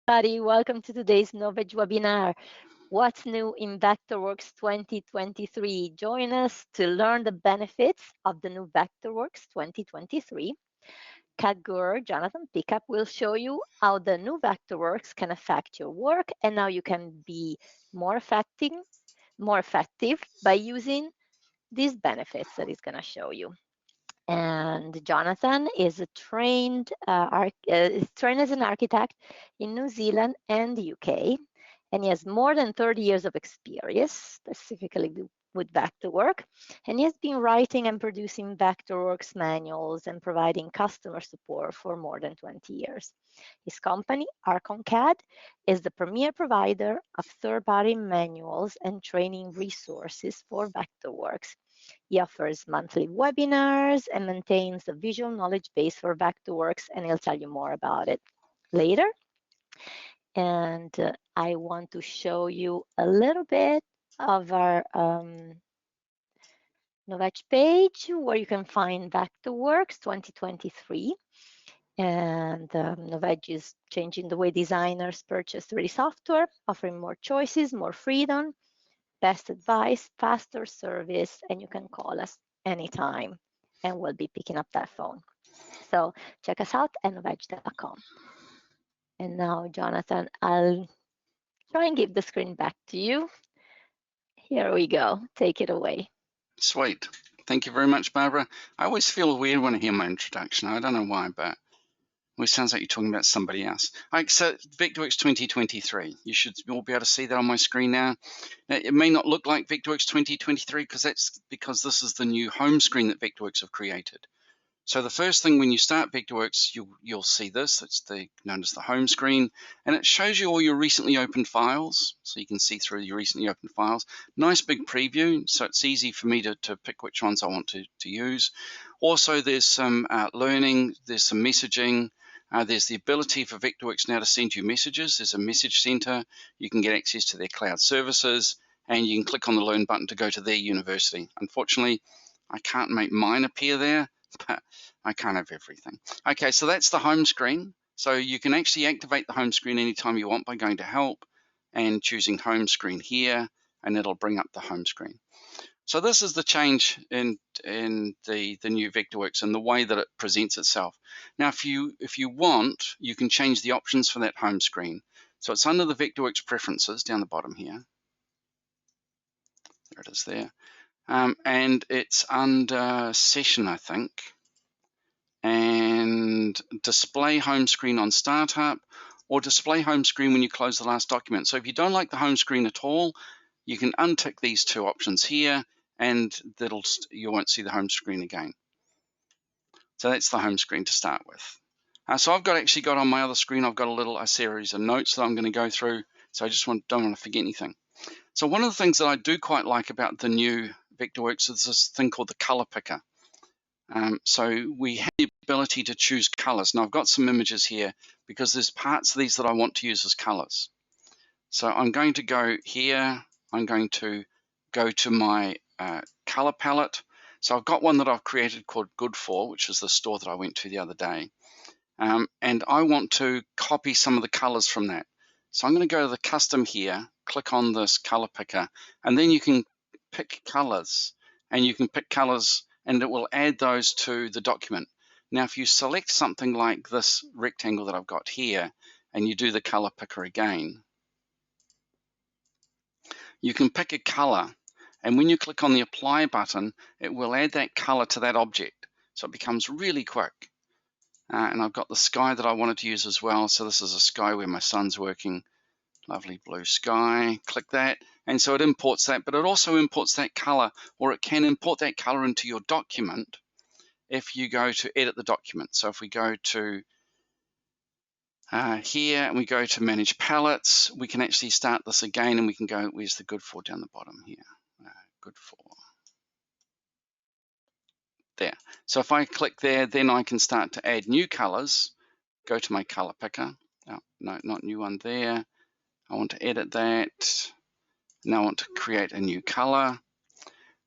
Everybody, welcome to today's Novedge webinar. What's new in Vectorworks 2023? Join us to learn the benefits of the new Vectorworks 2023. Kat Gur, Jonathan Pickup will show you how the new Vectorworks can affect your work and how you can be more effective by using these benefits that he's going to show you. And Jonathan is trained as an architect in New Zealand and the UK, and he has more than 30 years of experience, specifically with Vectorworks, and he has been writing and producing Vectorworks manuals and providing customer support for more than 20 years. His company, ArchonCAD, is the premier provider of third-party manuals and training resources for Vectorworks. He offers monthly webinars and maintains a visual knowledge base for Vectorworks, and he'll tell you more about it later. And I want to show you a little bit of our Novedge page where you can find Vectorworks 2023. And Novedge is changing the way designers purchase 3D software, offering more choices, more freedom, best advice, faster service, and you can call us anytime and we'll be picking up that phone. So check us out at novedge.com. And now, Jonathan, I'll try and give the screen back to you. Here we go. Take it away. Sweet. Thank you very much, Barbara. I always feel weird when I hear my introduction. I don't know why, but it sounds like you're talking about somebody else. So Vectorworks 2023. You should all be able to see that on my screen now. Now it may not look like Vectorworks 2023 because this is the new home screen that Vectorworks have created. So the first thing when you start Vectorworks, you'll see this. It's known as the home screen, and it shows you all your recently opened files, so you can see through your recently opened files. Nice big preview, so it's easy for me to pick which ones I want to use. Also, there's some learning, there's some messaging. There's the ability for Vectorworks now to send you messages. There's a message center. You can get access to their cloud services, and you can click on the Learn button to go to their university. Unfortunately, I can't make mine appear there, but I can't have everything. Okay, so that's the home screen. So you can actually activate the home screen anytime you want by going to Help and choosing Home Screen here, and it'll bring up the home screen. So this is the change in the new Vectorworks and the way that it presents itself. Now, if you want, you can change the options for that home screen. So it's under the Vectorworks preferences down the bottom here. There it is there. And it's under Session, I think. And display home screen on startup, or display home screen when you close the last document. So if you don't like the home screen at all, you can untick these two options here, and you won't see the home screen again. So that's the home screen to start with. So I've actually got on my other screen, I've got a series of notes that I'm going to go through. So I just don't want to forget anything. So one of the things that I do quite like about the new Vectorworks is this thing called the color picker. So we have the ability to choose colors. Now I've got some images here because there's parts of these that I want to use as colors. So I'm going to go here. I'm going to go to my color palette. So I've got one that I've created called Good For, which is the store that I went to the other day. And I want to copy some of the colors from that. So I'm going to go to the custom here, click on this color picker, and then you can pick colors, and you can pick colors and it will add those to the document. Now, if you select something like this rectangle that I've got here, and you do the color picker again, you can pick a color, and when you click on the apply button, it will add that color to that object. So it becomes really quick. And I've got the sky that I wanted to use as well. So this is a sky where my son's working. Lovely blue sky. Click that. And so it imports that, but it also imports that color, or it can import that color into your document if you go to edit the document. So if we go to here and we go to manage palettes, we can actually start this again, and we can go, where's the Good For down the bottom here? Good For. There. So if I click there, then I can start to add new colors. Go to my color picker. Oh, no, not new one there. I want to edit that. Now I want to create a new color.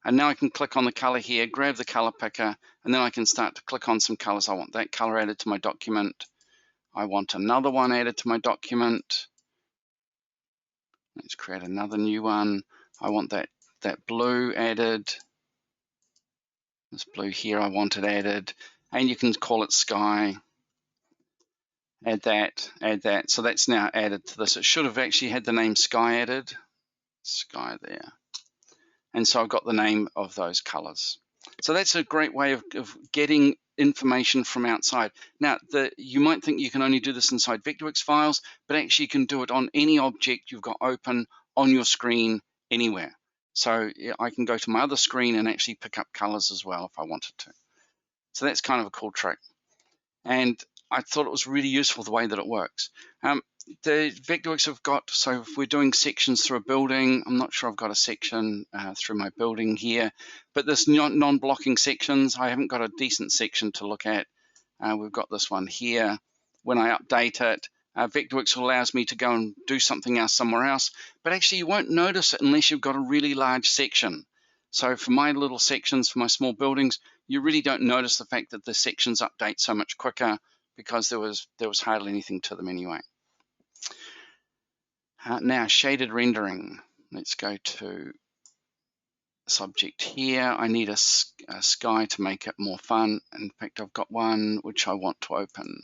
And now I can click on the color here, grab the color picker, and then I can start to click on some colors. I want that color added to my document. I want another one added to my document. Let's create another new one. I want that blue added. This blue here, I want it added. And you can call it sky. Add that, add that. So that's now added to this. It should have actually had the name sky added. Sky there. And so I've got the name of those colors. So that's a great way of getting information from outside. Now, you might think you can only do this inside Vectorworks files, but actually you can do it on any object you've got open on your screen anywhere. So I can go to my other screen and actually pick up colors as well if I wanted to. So that's kind of a cool trick. And I thought it was really useful the way that it works. The Vectorworks have got, so if we're doing sections through a building, I'm not sure I've got a section through my building here, but this non-blocking sections, I haven't got a decent section to look at. We've got this one here. When I update it, Vectorworks allows me to go and do something else somewhere else, but actually you won't notice it unless you've got a really large section. So for my little sections, for my small buildings, you really don't notice the fact that the sections update so much quicker because there was hardly anything to them anyway. Now, shaded rendering. Let's go to this object here. I need a sky to make it more fun. In fact, I've got one which I want to open.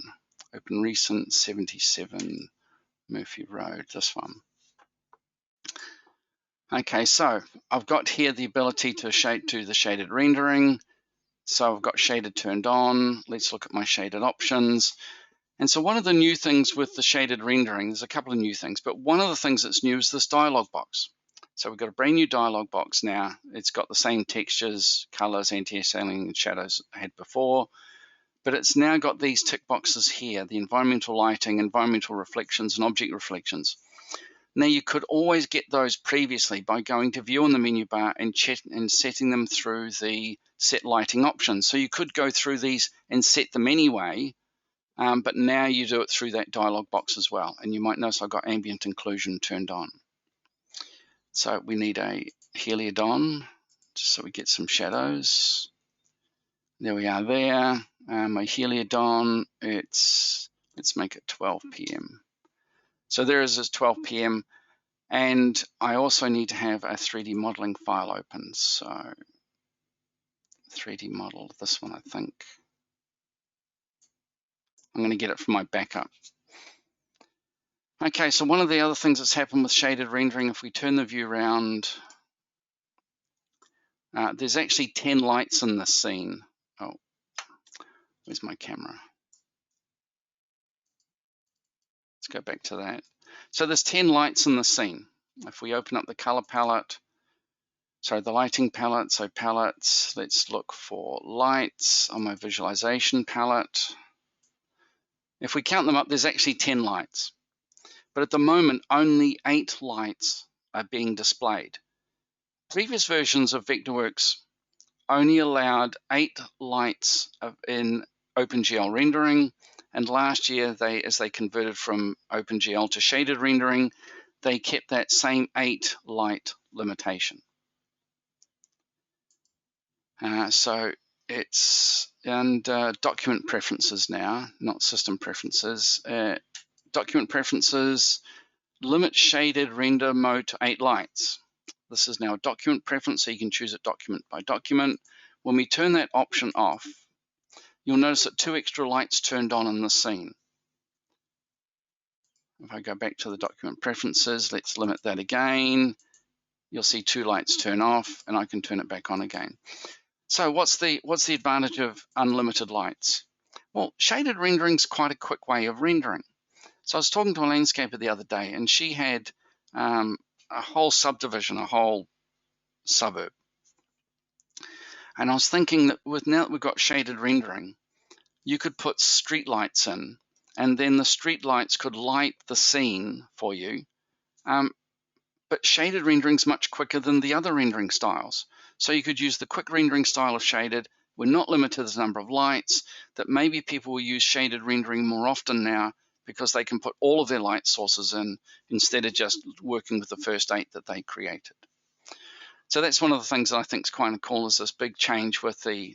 Open recent 77 Murphy Road, this one. Okay, so I've got here the ability to do the shaded rendering. So I've got shaded turned on. Let's look at my shaded options. And so one of the new things with the shaded rendering, there's a couple of new things, but one of the things that's new is this dialog box. So we've got a brand new dialog box now. It's got the same textures, colors, anti-aliasing, and shadows I had before, but it's now got these tick boxes here, the environmental lighting, environmental reflections, and object reflections. Now you could always get those previously by going to view on the menu bar and setting them through the set lighting options. So you could go through these and set them anyway, but now you do it through that dialog box as well. And you might notice I've got ambient inclusion turned on. So we need a heliodon, just so we get some shadows. There we are there. My heliodon, let's make it 12 p.m. So there is 12 p.m. And I also need to have a 3D modeling file open. So 3D model, this one I think. I'm going to get it from my backup. Okay, so one of the other things that's happened with shaded rendering, if we turn the view around, there's actually 10 lights in this scene. Oh, where's my camera? Let's go back to that. So there's 10 lights in the scene. If we open up the color palette, sorry, the lighting palette, so palettes, let's look for lights on my visualization palette. If we count them up, there's actually 10 lights. But at the moment, only 8 lights are being displayed. Previous versions of Vectorworks only allowed 8 lights in OpenGL rendering, and last year, as they converted from OpenGL to shaded rendering, they kept that same 8 light limitation. So it's document preferences now, not system preferences. Document preferences limit shaded render mode to 8 lights. This is now a document preference, so you can choose it document by document. When we turn that option off, you'll notice that 2 extra lights turned on in the scene. If I go back to the document preferences, let's limit that again. You'll see 2 lights turn off, and I can turn it back on again. So what's the advantage of unlimited lights? Well, shaded rendering is quite a quick way of rendering. So I was talking to a landscaper the other day, and she had a whole subdivision, a whole suburb. And I was thinking that now that we've got shaded rendering, you could put street lights in, and then the street lights could light the scene for you. But shaded rendering is much quicker than the other rendering styles. So you could use the quick rendering style of shaded. We're not limited to the number of lights, that maybe people will use shaded rendering more often now because they can put all of their light sources in instead of just working with the first 8 that they created. So that's one of the things that I think is quite cool, is this big change with the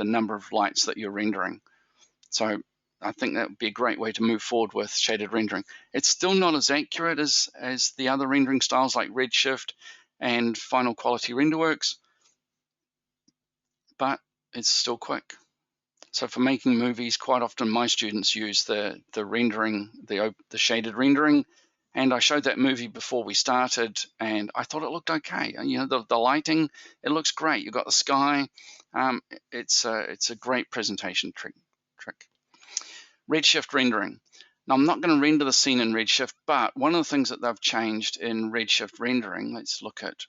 number of lights that you're rendering. So I think that would be a great way to move forward with shaded rendering. It's still not as accurate as the other rendering styles like RedShift and Final Quality Renderworks, but it's still quick. So for making movies, quite often my students use the rendering, the shaded rendering, and I showed that movie before we started, and I thought it looked okay. You know, the lighting, it looks great. You've got the sky. It's a great presentation trick. RedShift rendering. Now, I'm not going to render the scene in RedShift, but one of the things that they've changed in RedShift rendering, let's look at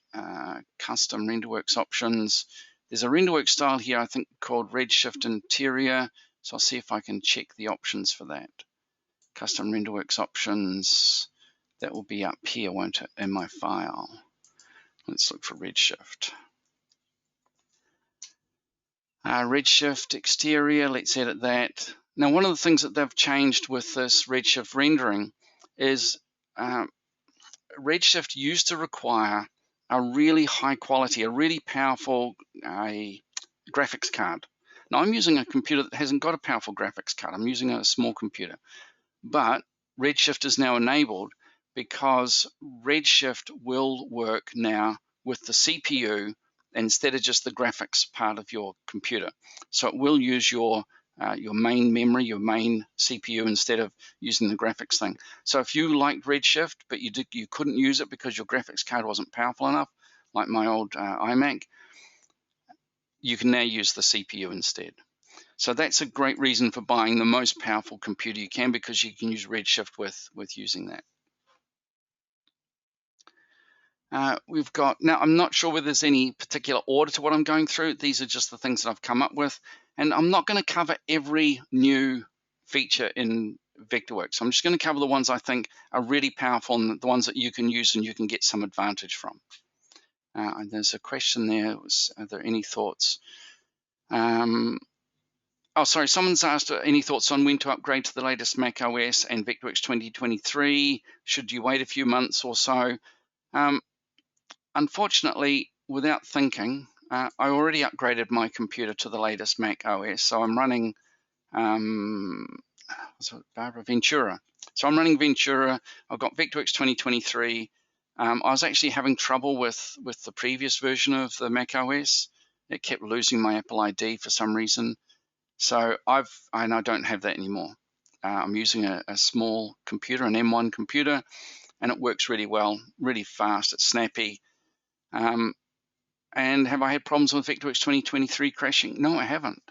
custom RenderWorks options. There's a RenderWorks style here, I think, called RedShift Interior. So I'll see if I can check the options for that. Custom RenderWorks options. That will be up here, won't it, in my file? Let's look for RedShift. RedShift exterior, let's edit that. Now, one of the things that they've changed with this RedShift rendering is RedShift used to require a really high quality, a really powerful graphics card. Now, I'm using a computer that hasn't got a powerful graphics card. I'm using a small computer. But RedShift is now enabled because RedShift will work now with the CPU instead of just the graphics part of your computer. So it will use your main memory, your main CPU, instead of using the graphics thing. So if you liked RedShift, but you couldn't use it because your graphics card wasn't powerful enough, like my old iMac, you can now use the CPU instead. So that's a great reason for buying the most powerful computer you can, because you can use RedShift with using that. We've got, now I'm not sure whether there's any particular order to what I'm going through. These are just the things that I've come up with. And I'm not going to cover every new feature in Vectorworks. I'm just going to cover the ones I think are really powerful and the ones that you can use and you can get some advantage from. And there's a question there, are there any thoughts? Oh, sorry, someone's asked any thoughts on when to upgrade to the latest Mac OS and Vectorworks 2023. Should you wait a few months or so? Unfortunately, without thinking, I already upgraded my computer to the latest Mac OS. So I'm running Ventura. So I'm running Ventura. I've got Vectorworks 2023. I was actually having trouble with the previous version of the Mac OS. It kept losing my Apple ID for some reason. So I don't have that anymore. I'm using a small computer, an M1 computer, and it works really well, really fast. It's snappy. And have I had problems with Vectorworks 2023 crashing? No, I haven't.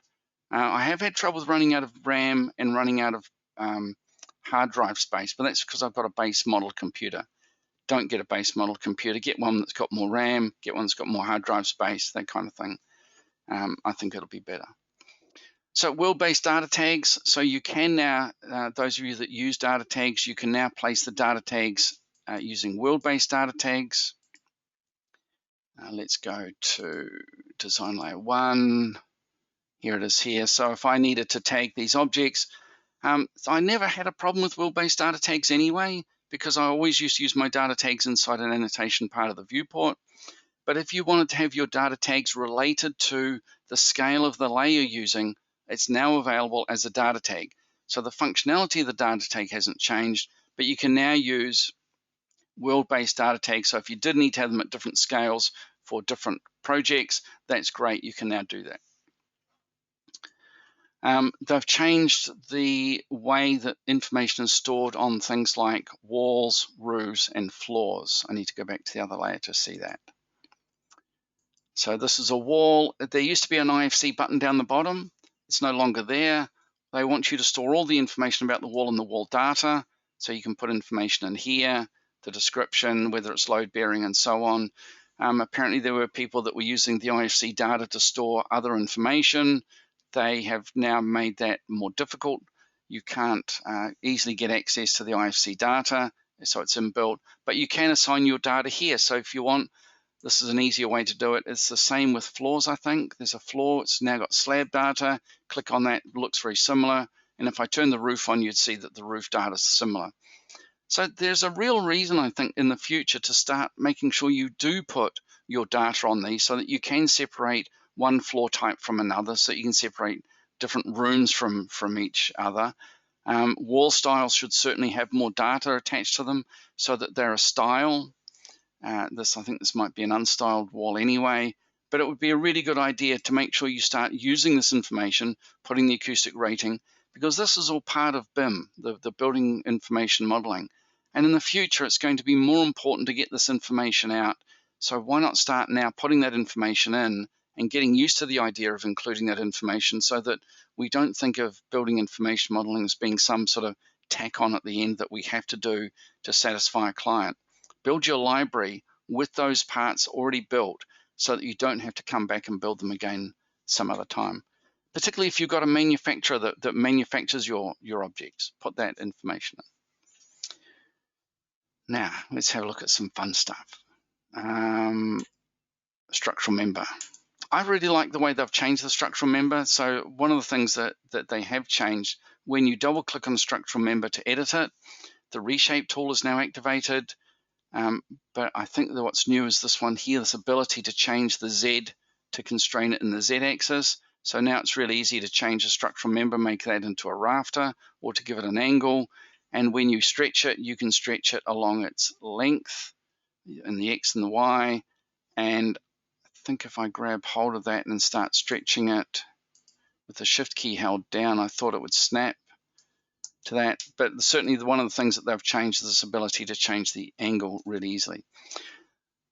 I have had trouble with running out of RAM and running out of hard drive space, but that's because I've got a base model computer. Don't get a base model computer. Get one that's got more RAM, get one that's got more hard drive space, that kind of thing. I think it'll be better. So world-based data tags. So you can now, those of you that use data tags, you can now place the data tags using world-based data tags. Let's go to design layer 1. Here it is here. So if I needed to tag these objects, so I never had a problem with world-based data tags anyway, because I always used to use my data tags inside an annotation part of the viewport. But if you wanted to have your data tags related to the scale of the layer you're using, it's now available as a data tag. So the functionality of the data tag hasn't changed, but you can now use world-based data tags. So if you did need to have them at different scales for different projects, that's great. You can now do that. They've changed the way that information is stored on things like walls, roofs, and floors. I need to go back to the other layer to see that. So this is a wall. There used to be an IFC button down the bottom. It's no longer there. They want you to store all the information about the wall in the wall data. So you can put information in here, the description, whether it's load bearing and so on. Apparently there were people that were using the IFC data to store other information. They have now made that more difficult. You can't easily get access to the IFC data, so it's inbuilt, but you can assign your data here. So if you want, this is an easier way to do it. It's the same with floors, I think. There's a floor, it's now got slab data. Click on that, it looks very similar. And if I turn the roof on, you'd see that the roof data is similar. So there's a real reason, I think, in the future to start making sure you do put your data on these so that you can separate one floor type from another, so you can separate different rooms from each other. Wall styles should certainly have more data attached to them so that they're a style. I think this might be an unstyled wall anyway, but it would be a really good idea to make sure you start using this information, putting the acoustic rating, because this is all part of BIM, the building information modeling. And in the future, it's going to be more important to get this information out. So why not start now putting that information in and getting used to the idea of including that information so that we don't think of building information modeling as being some sort of tack on at the end that we have to do to satisfy a client. Build your library with those parts already built so that you don't have to come back and build them again some other time. Particularly if you've got a manufacturer that manufactures your objects, put that information in. Now, let's have a look at some fun stuff. Structural member. I really like the way they've changed the structural member. So one of the things that they have changed, when you double click on the structural member to edit it, the reshape tool is now activated. But I think that what's new is this one here, this ability to change the Z to constrain it in the Z axis. So now it's really easy to change a structural member, make that into a rafter or to give it an angle. And when you stretch it, you can stretch it along its length in the X and the Y. And I think if I grab hold of that and start stretching it with the Shift key held down, I thought it would snap to that. But certainly one of the things that they've changed is this ability to change the angle really easily.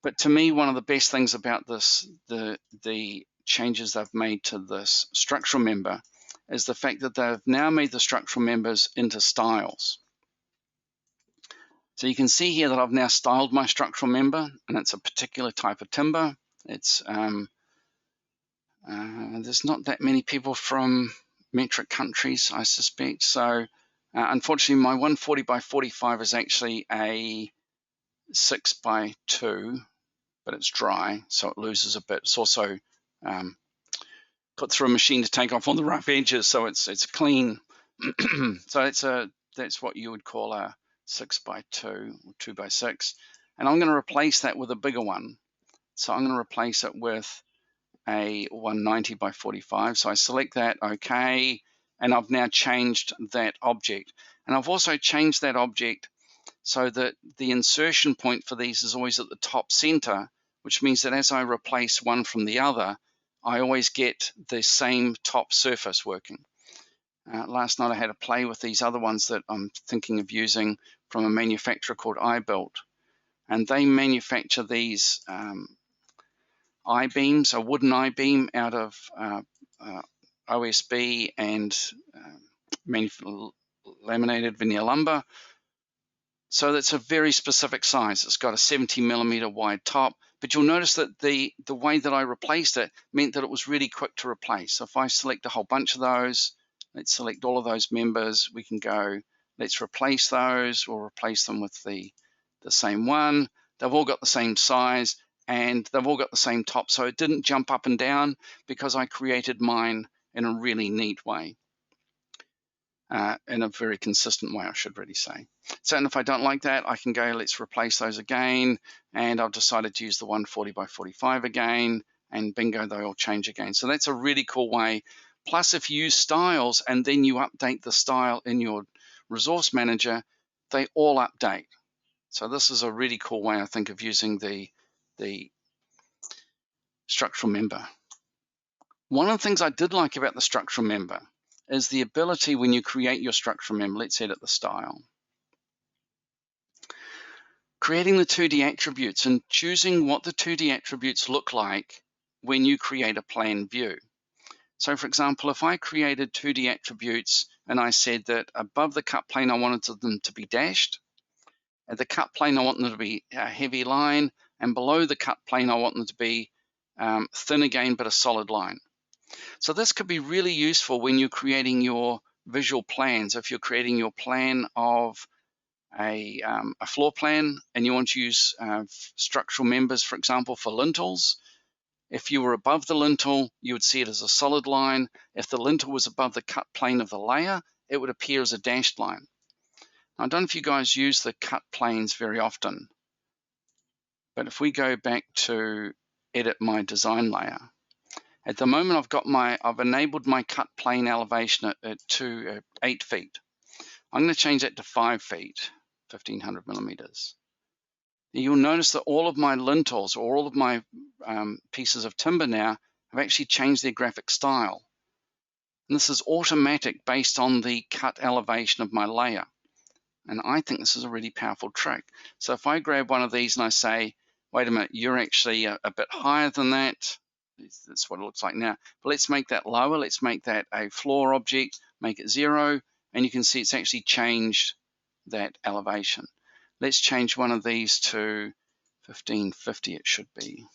But to me, one of the best things about this, the changes they've made to this structural member, is the fact that they've now made the structural members into styles. So you can see here that I've now styled my structural member, and it's a particular type of timber. It's there's not that many people from metric countries, I suspect. So unfortunately, my 140 by 45 is actually a 6 by 2, but it's dry, so it loses a bit. It's also put through a machine to take off all the rough edges, so it's clean. So that's what you would call a 6 by 2 or 2 by 6. And I'm going to replace that with a bigger one. So I'm going to replace it with a 190 by 45. So I select that, OK, and I've now changed that object. And I've also changed that object so that the insertion point for these is always at the top center, which means that as I replace one from the other, I always get the same top surface working. Last night I had a play with these other ones that I'm thinking of using from a manufacturer called iBuilt, and they manufacture these I-beams, a wooden I-beam out of OSB and laminated veneer lumber. So that's a very specific size. It's got a 70 millimeter wide top, but you'll notice that the way that I replaced it meant that it was really quick to replace. So if I select a whole bunch of those, let's select all of those members, we can go, let's replace those, or replace them with the same one. They've all got the same size and they've all got the same top. So it didn't jump up and down because I created mine in a really neat way. In a very consistent way, I should really say. So, and if I don't like that, I can go, let's replace those again. And I've decided to use the 140 by 45 again, and bingo, they all change again. So that's a really cool way. Plus, if you use styles and then you update the style in your resource manager, they all update. So this is a really cool way, I think, of using the structural member. One of the things I did like about the structural member is the ability when you create your structural member, let's edit the style, creating the 2D attributes and choosing what the 2D attributes look like when you create a plan view. So for example, if I created 2D attributes and I said that above the cut plane, I wanted them to be dashed, at the cut plane, I want them to be a heavy line, and below the cut plane, I want them to be thin again, but a solid line. So this could be really useful when you're creating your visual plans. If you're creating your plan of a floor plan and you want to use structural members, for example, for lintels, if you were above the lintel, you would see it as a solid line. If the lintel was above the cut plane of the layer, it would appear as a dashed line. Now, I don't know if you guys use the cut planes very often, but if we go back to edit my design layer, At the moment, I've enabled my cut plane elevation at 8 feet. I'm going to change that to 5 feet, 1500 millimeters. You'll notice that all of my lintels, or all of my pieces of timber now, have actually changed their graphic style. And this is automatic based on the cut elevation of my layer. And I think this is a really powerful trick. So if I grab one of these and I say, wait a minute, you're actually a bit higher than that. That's what it looks like now. But let's make that lower. Let's make that a floor object, make it 0. And you can see it's actually changed that elevation. Let's change one of these to 1550, it should be.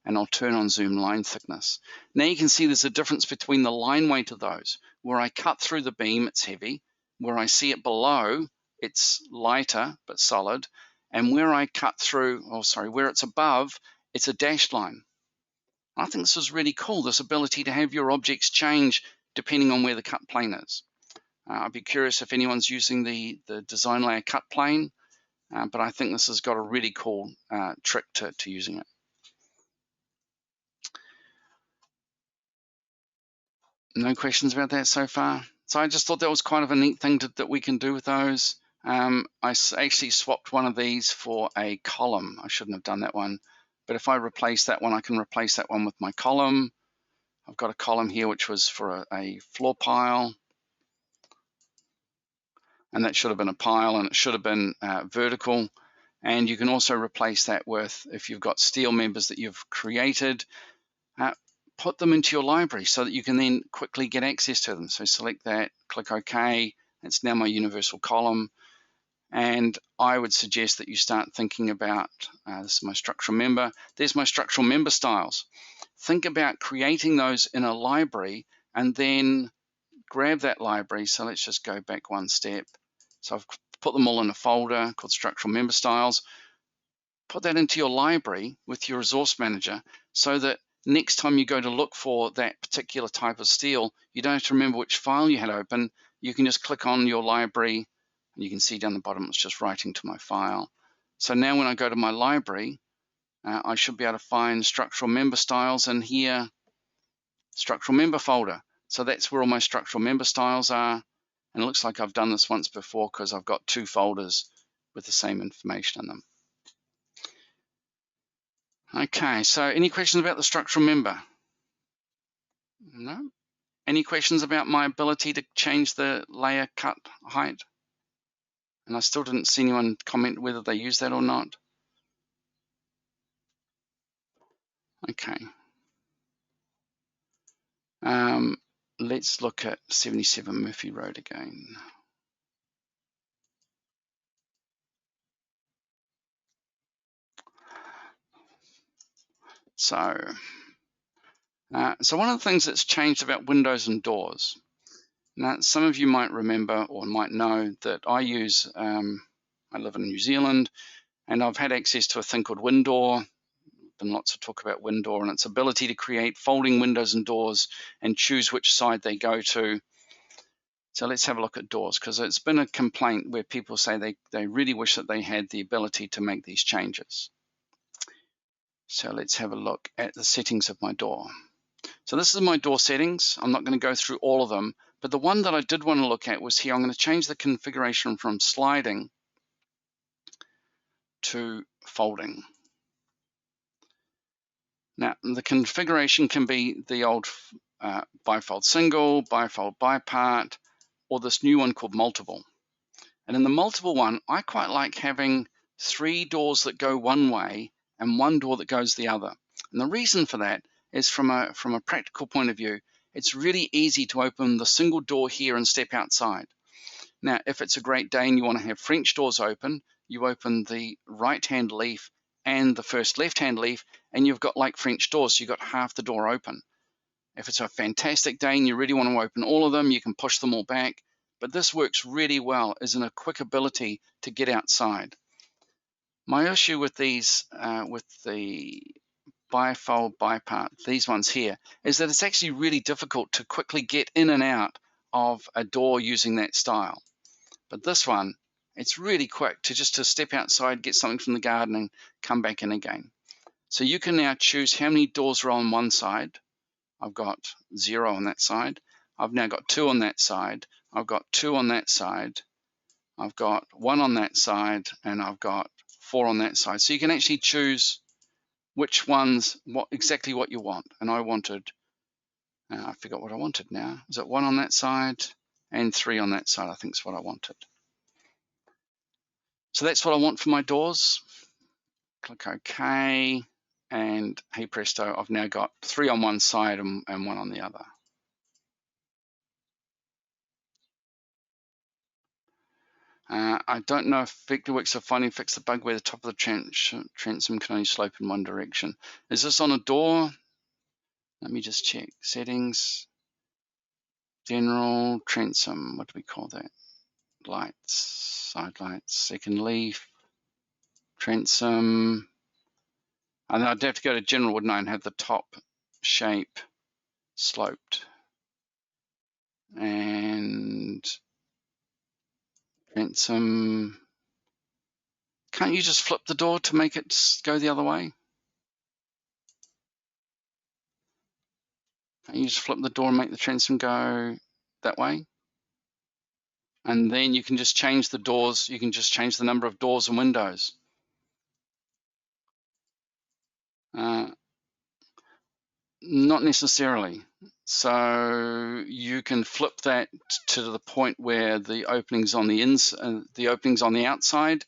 And I'll turn on zoom line thickness. Now you can see there's a difference between the line weight of those. Where I cut through the beam, it's heavy. Where I see it below, it's lighter but solid. And where I cut through, where it's above, it's a dashed line. I think this is really cool, this ability to have your objects change depending on where the cut plane is. I'd be curious if anyone's using the design layer cut plane, but I think this has got a really cool trick to using it. No questions about that so far? So I just thought that was kind of a neat thing that we can do with those. I actually swapped one of these for a column. I shouldn't have done that one. But if I replace that one, I can replace that one with my column. I've got a column here which was for a floor pile. And that should have been a pile, and it should have been vertical. And you can also replace that with, if you've got steel members that you've created, put them into your library so that you can then quickly get access to them. So select that, click OK. It's now my universal column. And I would suggest that you start thinking about, this is my structural member. There's my structural member styles. Think about creating those in a library and then grab that library. So let's just go back one step. So I've put them all in a folder called structural member styles. Put that into your library with your resource manager so that next time you go to look for that particular type of steel, you don't have to remember which file you had open. You can just click on your library, and you can see down the bottom it's just writing to my file. So now when I go to my library, I should be able to find structural member styles in here, structural member folder. So that's where all my structural member styles are. And it looks like I've done this once before because I've got 2 folders with the same information in them. Okay, so any questions about the structural member? No? Any questions about my ability to change the layer cut height? And I still didn't see anyone comment whether they use that or not. Okay. Let's look at 77 Murphy Road again. So one of the things that's changed about windows and doors. Now, some of you might remember or might know that I live in New Zealand, and I've had access to a thing called Windoor. Been lots of talk about Windoor and its ability to create folding windows and doors and choose which side they go to. So let's have a look at doors, because it's been a complaint where people say they really wish that they had the ability to make these changes. So let's have a look at the settings of my door. So this is my door settings. I'm not going to go through all of them, but the one that I did want to look at was here. I'm going to change the configuration from sliding to folding. Now, the configuration can be the old bifold single, bifold bipart, or this new one called multiple. And in the multiple one, I quite like having 3 doors that go one way and 1 door that goes the other. And the reason for that is from a practical point of view, it's really easy to open the single door here and step outside. Now, if it's a great day and you want to have French doors open, you open the right-hand leaf and the first left-hand leaf, and you've got like French doors, so you've got half the door open. If it's a fantastic day and you really want to open all of them, you can push them all back. But this works really well as in a quick ability to get outside. My issue with these, with the bifold bipart, these ones here, is that it's actually really difficult to quickly get in and out of a door using that style. But this one, it's really quick to step outside, get something from the garden and come back in again. So you can now choose how many doors are on one side. I've got 0 on that side. I've now got 2 on that side. I've got 2 on that side. I've got 1 on that side, and I've got 4 on that side. So you can actually choose which ones, exactly what you want. And I wanted, I forgot what I wanted now. Is it 1 on that side and 3 on that side? I think is what I wanted. So that's what I want for my doors. Click OK, and hey presto, I've now got 3 on one side and 1 on the other. I don't know if Vectorworks have finally fixed the bug where the top of the transom can only slope in one direction. Is this on a door? Let me just check. Settings, general, transom, what do we call that? Lights, side lights, second leaf, transom. And I'd have to go to general, wouldn't I, and have the top shape sloped. And transom. Can't you just flip the door to make it go the other way? Can't you just flip the door and make the transom go that way? And then you can just change the doors. You can just change the number of doors and windows. Not necessarily. So you can flip that to the point where the opening's on the opening's on the outside,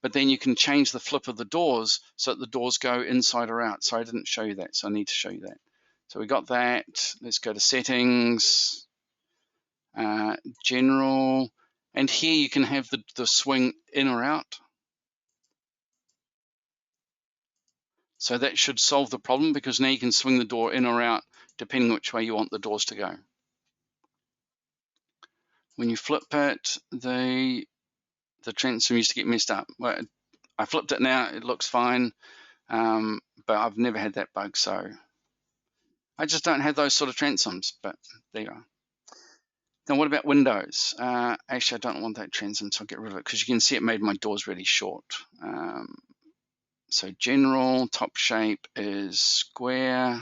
but then you can change the flip of the doors so that the doors go inside or out. So I didn't show you that, so I need to show you that. So we got that. Let's go to settings, general, and here you can have the swing in or out. So that should solve the problem, because now you can swing the door in or out depending which way you want the doors to go. When you flip it, the transom used to get messed up. Well, I flipped it now, it looks fine, but I've never had that bug, so I just don't have those sort of transoms, but there you are. Now what about windows? Actually, I don't want that transom, so I'll get rid of it, because you can see it made my doors really short. So general, top shape is square,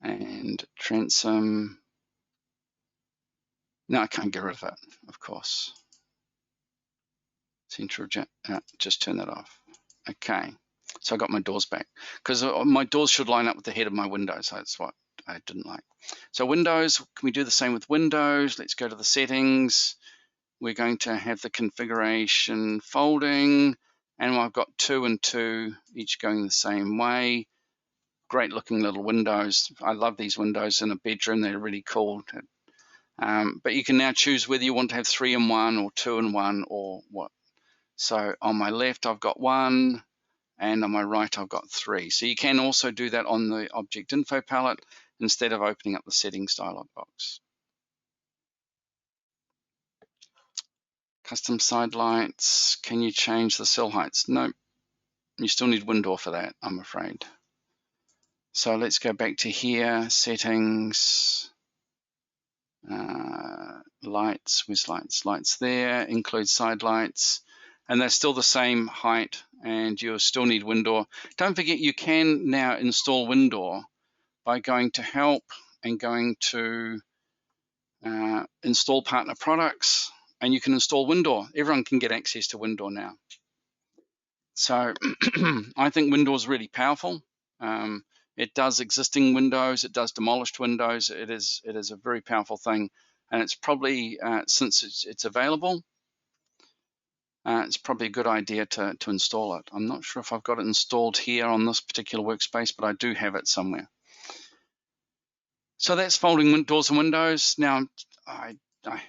and transom. No, I can't get rid of it, of course. Central, just turn that off. Okay, so I got my doors back, because my doors should line up with the head of my windows. That's what I didn't like. So windows, can we do the same with windows? Let's go to the settings. We're going to have the configuration folding, and I've got 2 and 2, each going the same way. Great looking little windows. I love these windows in a bedroom. They're really cool. But you can now choose whether you want to have 3 and 1 or 2 and 1 or what. So on my left, I've got 1, and on my right, I've got 3. So you can also do that on the object info palette instead of opening up the settings dialog box. Custom side lights. Can you change the sill heights? No, you still need window for that, I'm afraid. So let's go back to here, settings, lights, where's lights? Lights there, include side lights, and they're still the same height, and you'll still need window. Don't forget, you can now install window by going to help and going to install partner products, and you can install window. Everyone can get access to window now. So I think window is really powerful. It does existing windows, it does demolished windows. It is a very powerful thing, and it's probably since it's available, it's probably a good idea to install it. I'm not sure if I've got it installed here on this particular workspace, but I do have it somewhere. So that's folding doors and windows. Now I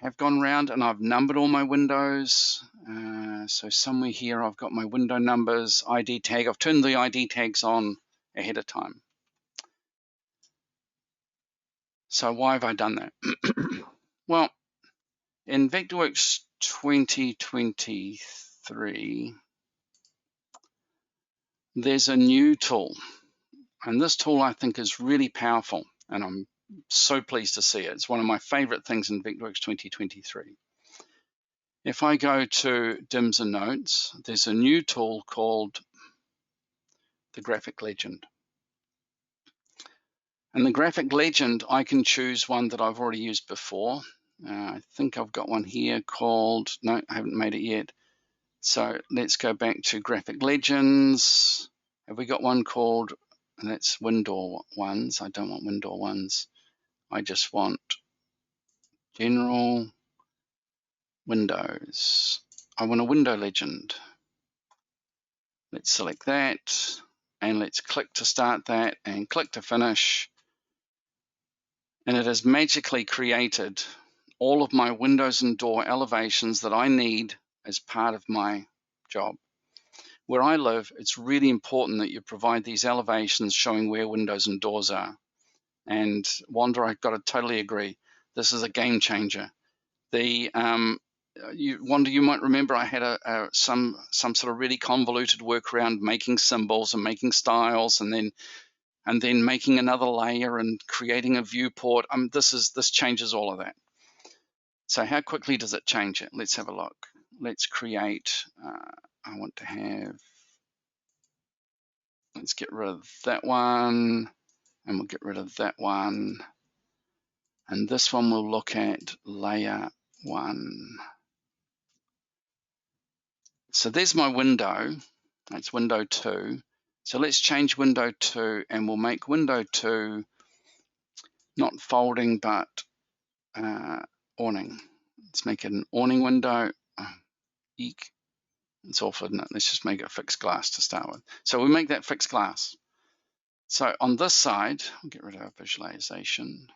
have gone around and I've numbered all my windows. So somewhere here I've got my window numbers, ID tag. I've turned the ID tags on ahead of time. So why have I done that? Well, in Vectorworks 2023, there's a new tool. And this tool I think is really powerful, and I'm so pleased to see it. It's one of my favorite things in Vectorworks 2023. If I go to DIMS and Nodes, there's a new tool called the Graphic Legend. And the graphic legend, I can choose one that I've already used before. I think I've got one here called, no, I haven't made it yet. So let's go back to graphic legends. Have we got one called, and that's window ones. I don't want window ones. I just want general windows. I want a window legend. Let's select that and let's click to start that and click to finish. And it has magically created all of my windows and door elevations that I need as part of my job. Where I live, it's really important that you provide these elevations showing where windows and doors are. And Wander, I've got to totally agree. This is a game changer. Wander, you might remember I had some sort of really convoluted work around making symbols and making styles, and then making another layer and creating a viewport. This changes all of that. So how quickly does it change it? Let's have a look. Let's create. Let's get rid of that one, and we'll get rid of that one. And this one we'll look at layer 1. So there's my window. That's window 2. So let's change window 2, and we'll make window 2 not folding but awning. Let's make it an awning window. Eek. It's awful, isn't it? Let's just make it fixed glass to start with. So we make that fixed glass. So on this side, we'll get rid of our visualization.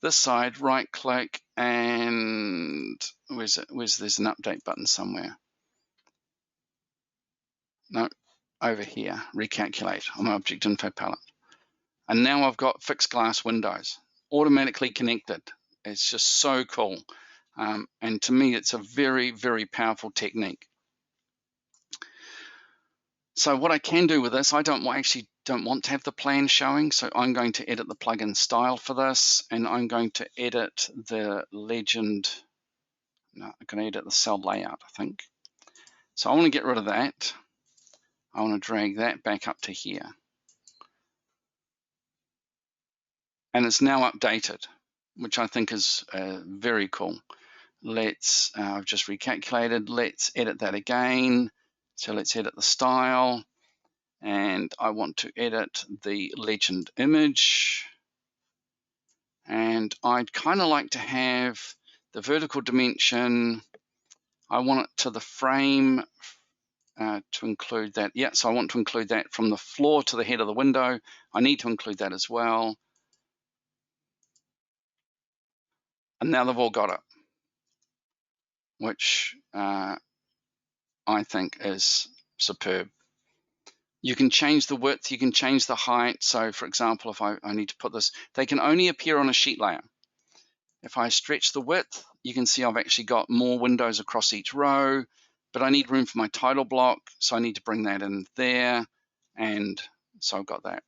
This side, right click, and there's an update button somewhere. No, over here, recalculate on my object info palette. And now I've got fixed glass windows automatically connected. It's just so cool. And to me, it's a very, very powerful technique. So what I can do with this, I actually don't want to have the plan showing, so I'm going to edit the plugin style for this, and I'm going to edit the legend. No, I'm going to edit the cell layout, I think. So I want to get rid of that. I want to drag that back up to here. And it's now updated, which I think is very cool. I've just recalculated. Let's edit that again. So let's edit the style. And I want to edit the legend image. And I'd kind of like to have the vertical dimension. I want it to the frame to include that. Yeah, so I want to include that from the floor to the head of the window. I need to include that as well. And now they've all got it, which I think is superb. You can change the width, you can change the height. So for example, if I need to put this, they can only appear on a sheet layer. If I stretch the width, you can see I've actually got more windows across each row, but I need room for my title block, so I need to bring that in there, and so I've got that.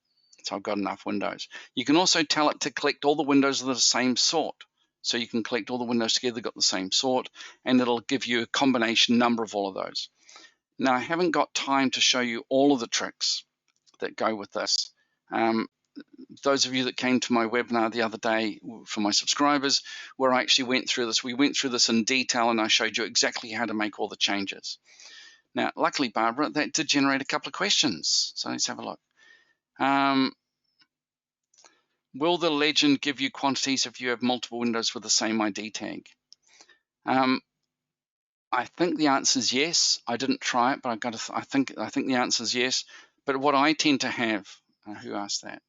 So I've got enough windows. You can also tell it to collect all the windows of the same sort. So you can collect all the windows together, got the same sort, and it'll give you a combination number of all of those. Now, I haven't got time to show you all of the tricks that go with this. Those of you that came to my webinar the other day for my subscribers, where I actually went through this, we went through this in detail, and I showed you exactly how to make all the changes. Now, luckily, Barbara, that did generate a couple of questions. So let's have a look. Will the legend give you quantities if you have multiple windows with the same ID tag? I think the answer is yes. I didn't try it, but I think the answer is yes. But what I tend to have, who asked that?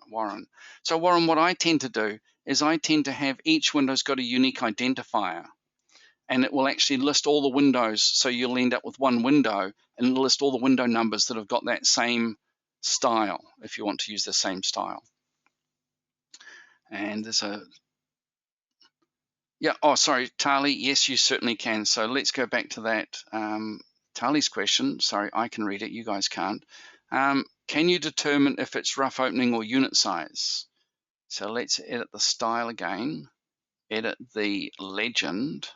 Warren. So Warren, what I tend to do is I tend to have each window's got a unique identifier, and it will actually list all the windows. So you'll end up with one window, and it'll list all the window numbers that have got that same style, if you want to use the same style. And there's a, yeah, oh, sorry, Tali, yes, you certainly can. So let's go back to that. Tali's question, sorry, I can read it, you guys can't. Can you determine if it's rough opening or unit size? So let's edit the style again, edit the legend.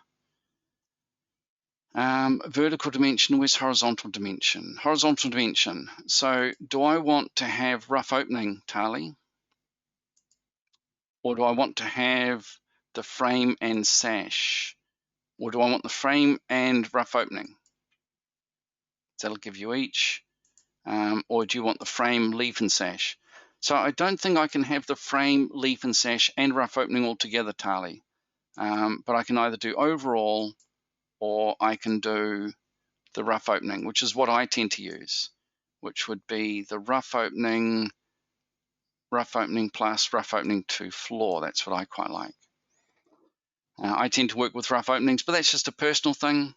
Vertical dimension, where's horizontal dimension? Horizontal dimension. So do I want to have rough opening, Tali? Or do I want to have the frame and sash? Or do I want the frame and rough opening? That'll give you each. Or do you want the frame, leaf and sash? So I don't think I can have the frame, leaf and sash and rough opening all together, Tali. But I can either do overall or I can do the rough opening, which is what I tend to use, which would be the rough opening plus rough opening to floor. That's what I quite like. I tend to work with rough openings, but that's just a personal thing.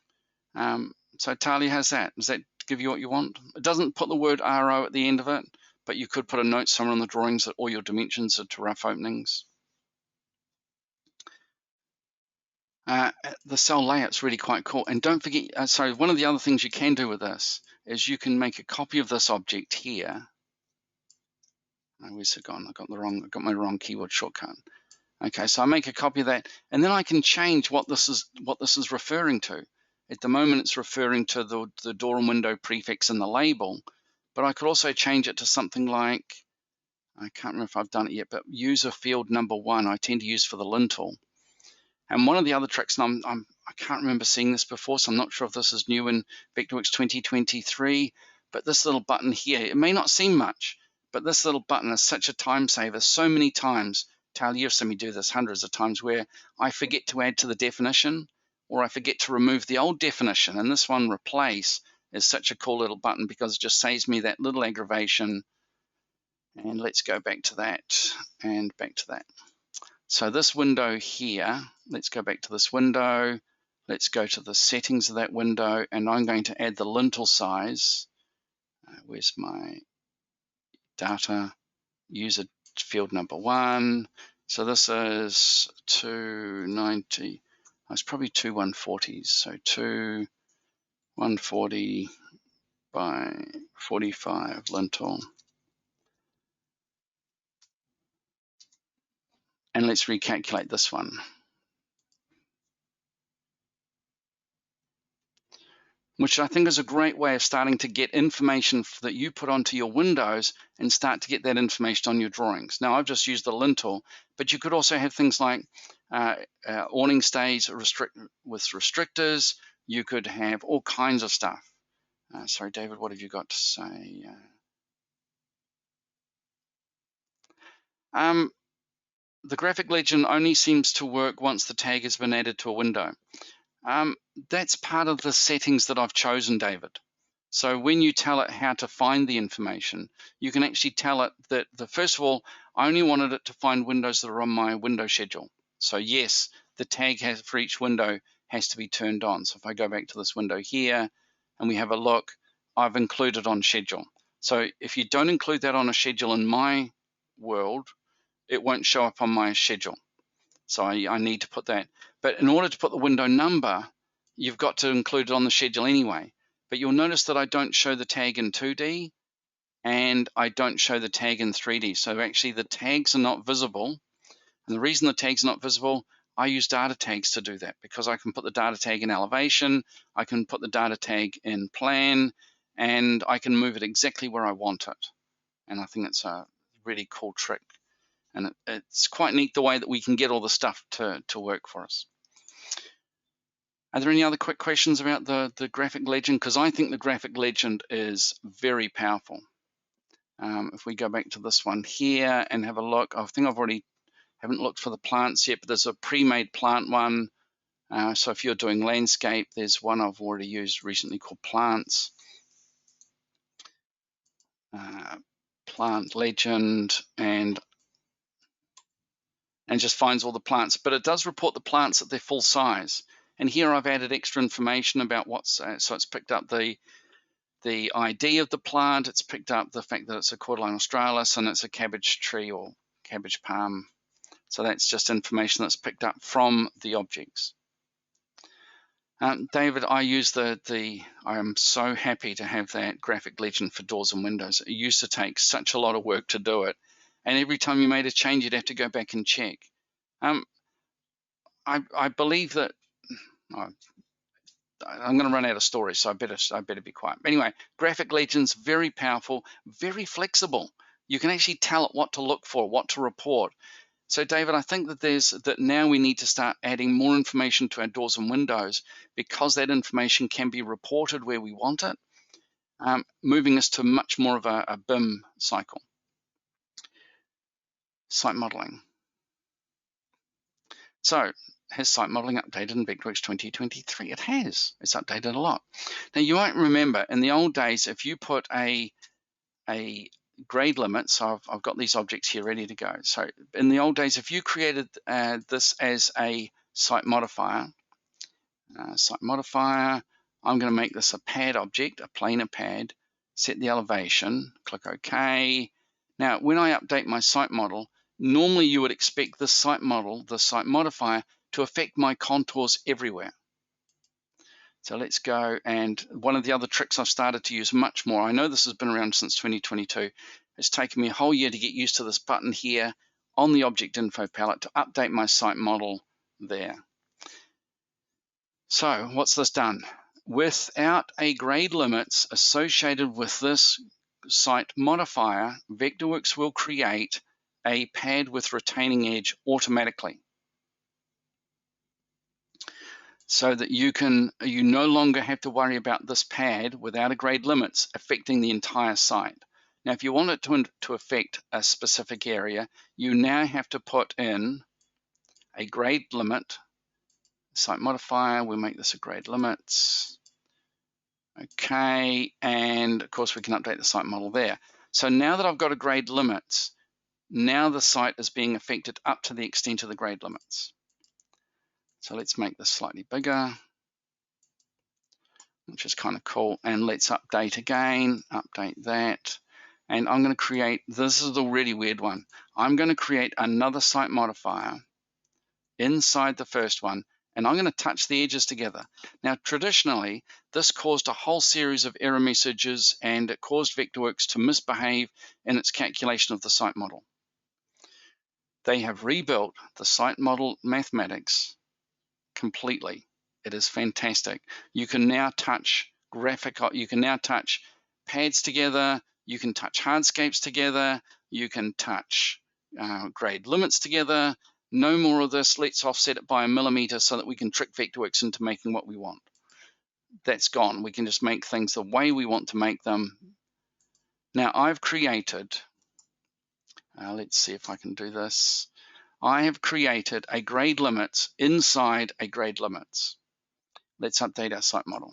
So Talia has that. Does that give you what you want? It doesn't put the word RO at the end of it, but you could put a note somewhere on the drawings that all your dimensions are to rough openings. The cell layout's really quite cool. And don't forget, sorry, one of the other things you can do with this is you can make a copy of this object here. Where's it gone? I got my wrong keyboard shortcut. Okay, so I make a copy of that, and then I can change what this is referring to. At the moment, it's referring to the door and window prefix in the label, but I could also change it to something like, I can't remember if I've done it yet, but user field number 1 I tend to use for the lintel. And one of the other tricks, and I can't remember seeing this before, so I'm not sure if this is new in Vectorworks 2023, but this little button here, it may not seem much, but this little button is such a time saver. So many times, Tal, you've seen me do this hundreds of times, where I forget to add to the definition, or I forget to remove the old definition, and this one, replace, is such a cool little button because it just saves me that little aggravation. And let's go back to that, and back to that. So this window here, let's go back to this window. Let's go to the settings of that window, and I'm going to add the lintel size. Where's my data? User field number 1. So this is 290. It's probably 2 140s. So 2 140 by 45 lintel. And let's recalculate this one. Which I think is a great way of starting to get information that you put onto your windows and start to get that information on your drawings. Now, I've just used the lintel, but you could also have things like awning stays with restrictors. You could have all kinds of stuff. Sorry, David, what have you got to say? The graphic legend only seems to work once the tag has been added to a window. That's part of the settings that I've chosen, David. So when you tell it how to find the information, you can actually tell it that, first of all, I only wanted it to find windows that are on my window schedule. So yes, the tag for each window has to be turned on. So if I go back to this window here and we have a look, I've included on schedule. So if you don't include that on a schedule in my world, it won't show up on my schedule. So I need to put that. But in order to put the window number, you've got to include it on the schedule anyway. But you'll notice that I don't show the tag in 2D and I don't show the tag in 3D. So actually the tags are not visible. And the reason the tags are not visible, I use data tags to do that, because I can put the data tag in elevation, I can put the data tag in plan, and I can move it exactly where I want it. And I think it's a really cool trick. And it's quite neat the way that we can get all the stuff to work for us. Are there any other quick questions about the graphic legend? Because I think the graphic legend is very powerful. If we go back to this one here and have a look, I think haven't looked for the plants yet, but there's a pre-made plant one. So if you're doing landscape, there's one I've already used recently called plants. Plant legend, and just finds all the plants, but it does report the plants at their full size. And here I've added extra information about so it's picked up the ID of the plant, it's picked up the fact that it's a Cordyline australis and it's a cabbage tree or cabbage palm. So that's just information that's picked up from the objects. David, I use I am so happy to have that graphic legend for doors and windows. It used to take such a lot of work to do it. And every time you made a change, you'd have to go back and check. I believe that I'm going to run out of stories, so I better be quiet. Anyway, graphic legends, very powerful, very flexible. You can actually tell it what to look for, what to report. So David, I think that now we need to start adding more information to our doors and windows, because that information can be reported where we want it, moving us to much more of a BIM cycle. Site modeling. So, has site modeling updated in Vectorworks 2023? It has. It's updated a lot. Now, you might remember in the old days, if you put a grade limit, so I've got these objects here ready to go. So in the old days, if you created this as a site modifier, I'm going to make this a pad object, a planar pad, set the elevation, click OK. Now, when I update my site model, normally you would expect this site model, the site modifier, to affect my contours everywhere. So let's go, and one of the other tricks I've started to use much more, I know this has been around since 2022, it's taken me a whole year to get used to this button here on the object info palette to update my site model there. So what's this done? Without a grade limits associated with this site modifier, Vectorworks will create a pad with retaining edge automatically, so that you no longer have to worry about this pad without a grade limits affecting the entire site. Now, if you want it to affect a specific area, you now have to put in a grade limit, site modifier, we'll make this a grade limits. Okay, and of course we can update the site model there. So now that I've got a grade limits, now the site is being affected up to the extent of the grade limits. So let's make this slightly bigger, which is kind of cool. And let's update again, update that. And I'm going to create, this is the really weird one. I'm going to create another site modifier inside the first one, and I'm going to touch the edges together. Now, traditionally, this caused a whole series of error messages, and it caused Vectorworks to misbehave in its calculation of the site model. They have rebuilt the site model mathematics completely. It is fantastic. You can now touch you can now touch pads together, you can touch hardscapes together, you can touch grade limits together. No more of this, let's offset it by a millimeter so that we can trick Vectorworks into making what we want. That's gone. We can just make things the way we want to make them. Now I've created, let's see if I can do this. I have created a grade limits inside a grade limits. Let's update our site model.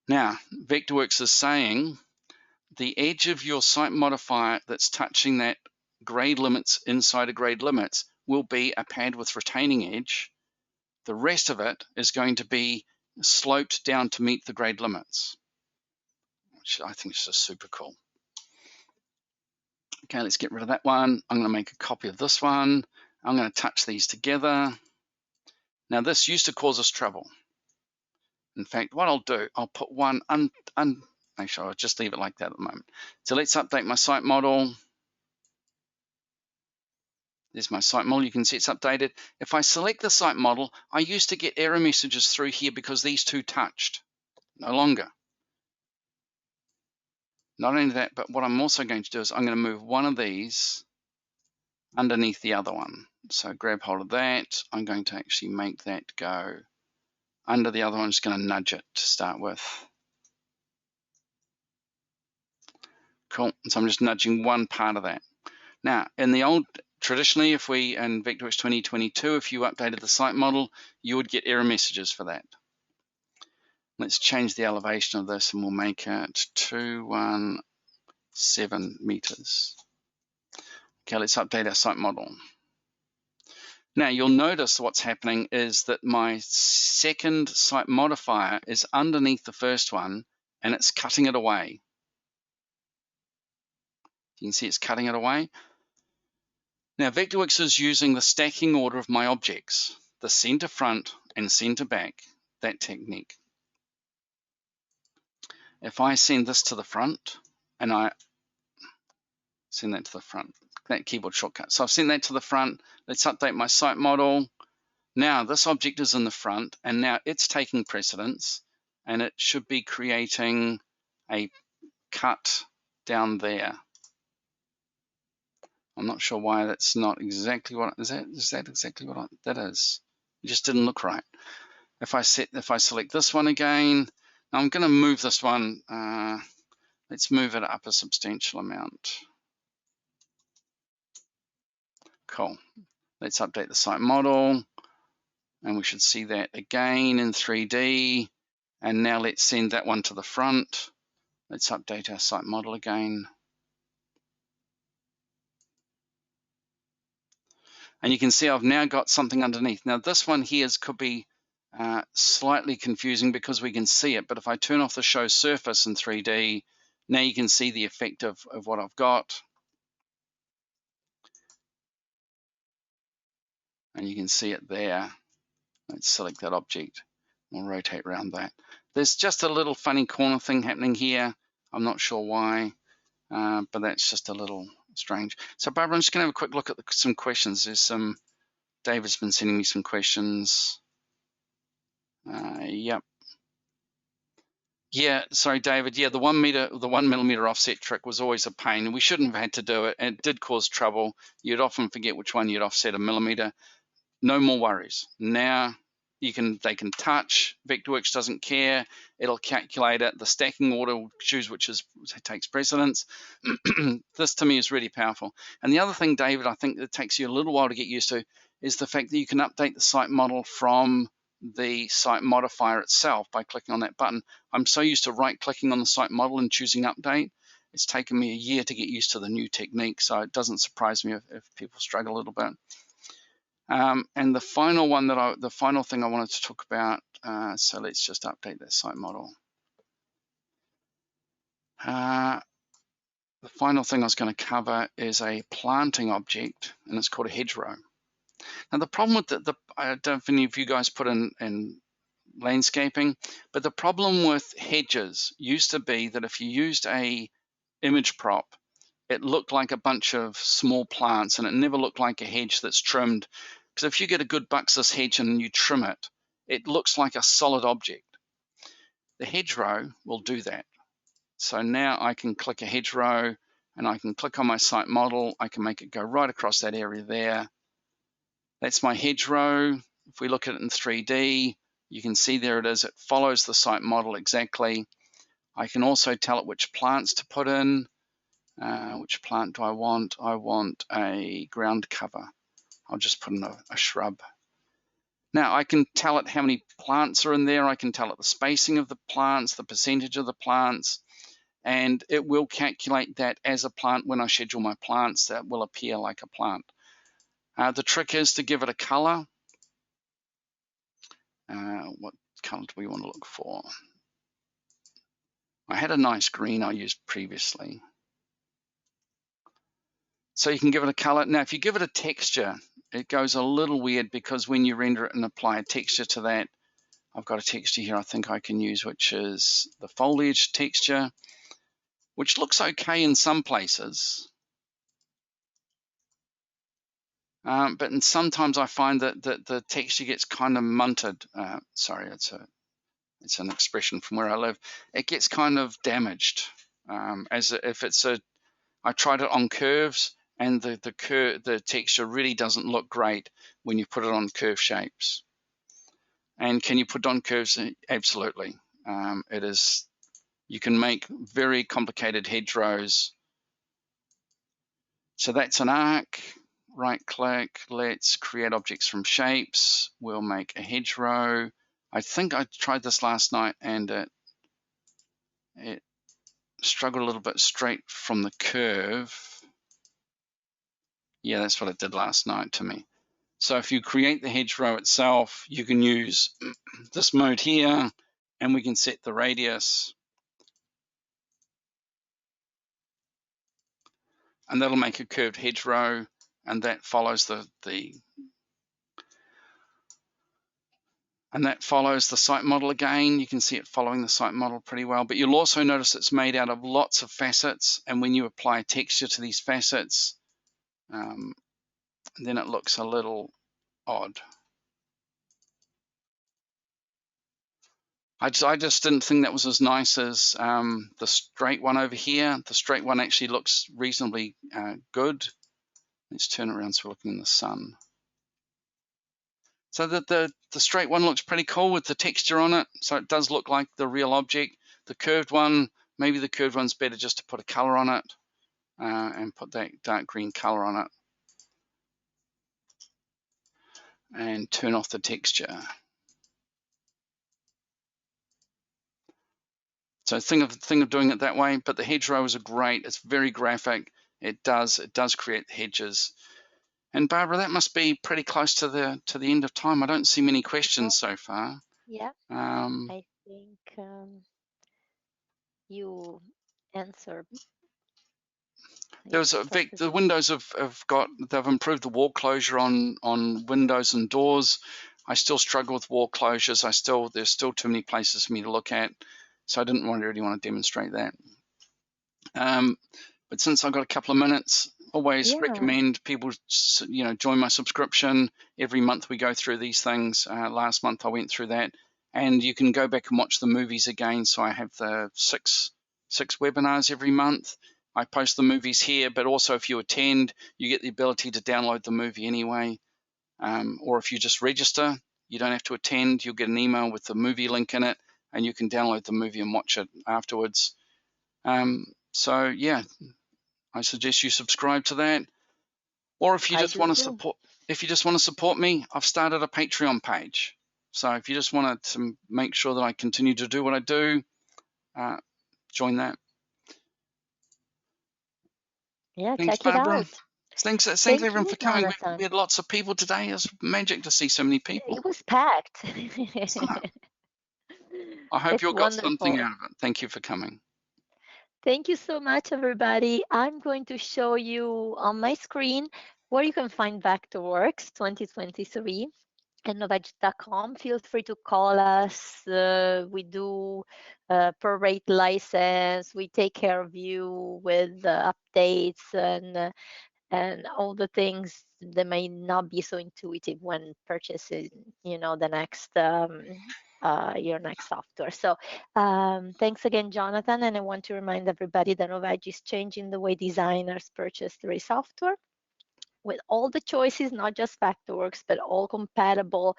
Now, Vectorworks is saying the edge of your site modifier that's touching that grade limits inside a grade limits will be a pad with retaining edge. The rest of it is going to be sloped down to meet the grade limits, which I think is just super cool. Okay, let's get rid of that one. I'm going to make a copy of this one. I'm going to touch these together. Now, this used to cause us trouble. In fact, what I'll do, I'll put one, actually, I'll just leave it like that at the moment. So let's update my site model. There's my site model. You can see it's updated. If I select the site model, I used to get error messages through here because these two touched. No longer. Not only that, but what I'm also going to do is I'm going to move one of these underneath the other one. So grab hold of that. I'm going to actually make that go under the other one. I'm just going to nudge it to start with. Cool. So I'm just nudging one part of that. Now, in the old, traditionally, if we, in Vectorworks 2022, if you updated the site model, you would get error messages for that. Let's change the elevation of this and we'll make it 217 meters. Okay, let's update our site model. Now, you'll notice what's happening is that my second site modifier is underneath the first one and it's cutting it away. You can see it's cutting it away. Now, Vectorworks is using the stacking order of my objects, the center front and center back, that technique. If I send this to the front and I send that to the front, that keyboard shortcut. So I've sent that to the front. Let's update my site model. Now this object is in the front, and now it's taking precedence, and it should be creating a cut down there. I'm not sure why that's not exactly what is that exactly what that is. It just didn't look right. If I select this one again, now I'm going to move this one. Let's move it up a substantial amount. Cool. Let's update the site model, and we should see that again in 3D. And now let's send that one to the front. Let's update our site model again. And you can see I've now got something underneath. Now this one here could be slightly confusing because we can see it, but if I turn off the show surface in 3D, now you can see the effect of what I've got. And you can see it there. Let's select that object. We'll rotate around that. There's just a little funny corner thing happening here. I'm not sure why, but that's just a little strange. So Barbara, I'm just going to have a quick look at some questions. There's David's been sending me some questions. Yep. Yeah, sorry, David. Yeah, the 1 millimeter offset trick was always a pain. We shouldn't have had to do it, and it did cause trouble. You'd often forget which one you'd offset a millimeter. No more worries. Now they can touch. Vectorworks doesn't care. It'll calculate it. The stacking order will choose which takes precedence. This to me is really powerful. And the other thing, David, I think that takes you a little while to get used to is the fact that you can update the site model from the site modifier itself by clicking on that button. I'm so used to right-clicking on the site model and choosing update. It's taken me a year to get used to the new technique, so it doesn't surprise me if people struggle a little bit. And the final thing I wanted to talk about, so let's just update that site model. The final thing I was going to cover is a planting object, and it's called a hedgerow. Now the problem with I don't know if any of you guys put in landscaping, but the problem with hedges used to be that if you used a image prop, it looked like a bunch of small plants, and it never looked like a hedge that's trimmed. Because if you get a good Buxus hedge and you trim it, it looks like a solid object. The hedgerow will do that. So now I can click a hedgerow, and I can click on my site model. I can make it go right across that area there. That's my hedgerow. If we look at it in 3D, you can see there it is. It follows the site model exactly. I can also tell it which plants to put in. Which plant do I want? I want a ground cover. I'll just put in a shrub. Now I can tell it how many plants are in there. I can tell it the spacing of the plants, the percentage of the plants, and it will calculate that as a plant. When I schedule my plants, that will appear like a plant. The trick is to give it a color. What color do we want to look for? I had a nice green I used previously. So you can give it a color. Now, if you give it a texture, it goes a little weird because when you render it and apply a texture to that, I've got a texture here I think I can use, which is the foliage texture, which looks okay in some places. But sometimes I find that the texture gets kind of munted. Sorry, it's an expression from where I live. It gets kind of damaged. As if it's I tried it on curves, and the texture really doesn't look great when you put it on curve shapes. And can you put it on curves? Absolutely. It is. You can make very complicated hedgerows. So that's an arc. Right click. Let's create objects from shapes. We'll make a hedgerow. I think I tried this last night, and it struggled a little bit straight from the curve. Yeah, that's what it did last night to me. So if you create the hedgerow itself, you can use this mode here, and we can set the radius, and that'll make a curved hedgerow, and that follows the site model again. You can see it following the site model pretty well, but you'll also notice it's made out of lots of facets, and when you apply texture to these facets, then it looks a little odd. I just didn't think that was as nice as the straight one over here. The straight one actually looks reasonably good. Let's turn it around so we're looking in the sun. So the straight one looks pretty cool with the texture on it. So it does look like the real object. The curved one, maybe the curved one's better just to put a color on it and put that dark green color on it. And turn off the texture. So think of doing it that way, but the hedgerows are great. It's very graphic. It does create hedges. And Barbara, that must be pretty close to the end of time. I don't see many questions so far. Yeah, I think you answered. There's the windows they've improved the wall closure on windows and doors. I still struggle with wall closures. There's still too many places for me to look at, so I didn't really want to demonstrate that. But since I've got a couple of minutes, always recommend people join my subscription. Every month we go through these things. Last month I went through that, and you can go back and watch the movies again. So I have the six webinars every month. I post the movies here, but also if you attend, you get the ability to download the movie anyway. Or if you just register, you don't have to attend. You'll get an email with the movie link in it, and you can download the movie and watch it afterwards. So yeah, I suggest you subscribe to that. Or if you just want to support me, I've started a Patreon page. So if you just want to make sure that I continue to do what I do, join that. Yeah, Thanks, check Barbara. it out. Thanks everyone for coming. We had lots of people today. It was magic to see so many people. It was packed. I hope you got something out of it. Thank you for coming. Thank you so much, everybody. I'm going to show you on my screen where you can find Vectorworks 2023 at Novedge.com. Feel free to call us. We do prorate license. We take care of you with updates and all the things that may not be so intuitive when purchasing, the next your next software. So thanks again, Jonathan. And I want to remind everybody that Novedge is changing the way designers purchase 3D software with all the choices, not just Vectorworks, but all compatible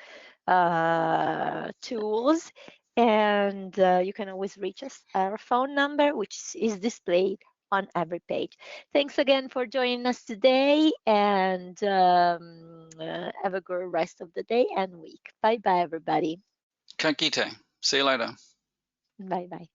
tools. And you can always reach us at our phone number, which is displayed on every page. Thanks again for joining us today, and have a good rest of the day and week. Bye-bye, everybody. Ka kite. See you later. Bye-bye.